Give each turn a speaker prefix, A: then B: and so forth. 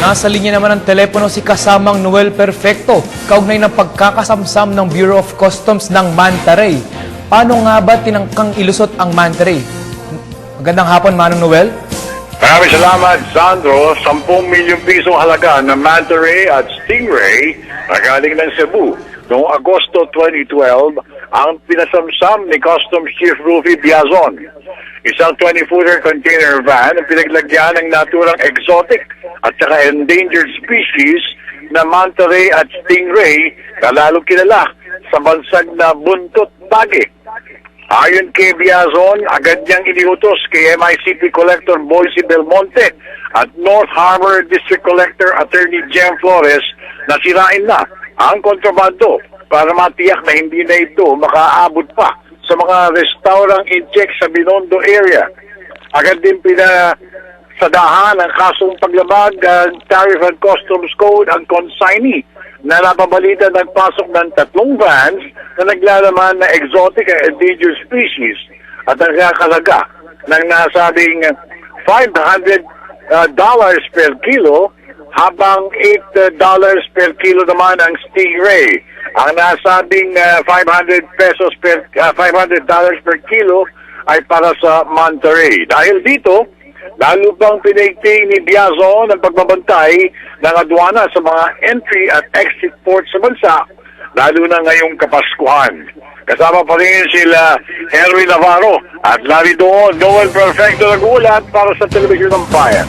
A: Nasa linya naman ng telepono si kasamang Noel Perfecto, kaugnay ng pagkakasamsam ng Bureau of Customs ng Manta Ray. Paano nga ba tinangkang ilusot ang Manta Ray? Magandang hapon, Manong Noel.
B: Maraming salamat, Sandro. 10 milyong pisong halaga ng Manta Ray at Stingray na galing ng Cebu. Noong Agosto 2012, ang pinasamsam ni Customs Chief Rufy Biazon. Isang 20-footer container van na pinaglagyan ng naturang exotic at saka endangered species na Manta Ray at Stingray na lalong kilala sa bansag na buntot bagi. Ayon kay Biazon, agad niyang iniutos kay MICP Collector Boise Belmonte at North Harbor District Collector Attorney Jem Flores na sirain na ang kontrabando para matiyak na hindi na ito makaabot pa sa mga restaurant in-check sa Binondo area. Agad din pinasadahan ang kasong paglabag ng Tariff and Customs Code ang consignee na napabalita nagpasok ng 3 vans na naglalaman na exotic and endangered species at nagkakalaga ng nasabing $500 per kilo habang $8 per kilo naman ang Stingray. Ang nasabing $500 per kilo ay para sa Manta Ray. Dahil dito, lalo pang pinaigting ni Biazon ang pagbabantay ng adwana sa mga entry at exit ports sa bansa, lalo na ngayong Kapaskuhan. Kasama pa rin sila Henry Navarro at Larry Doon. Noel Perfecto nag-ulat para sa Telebisyon ng Bayan.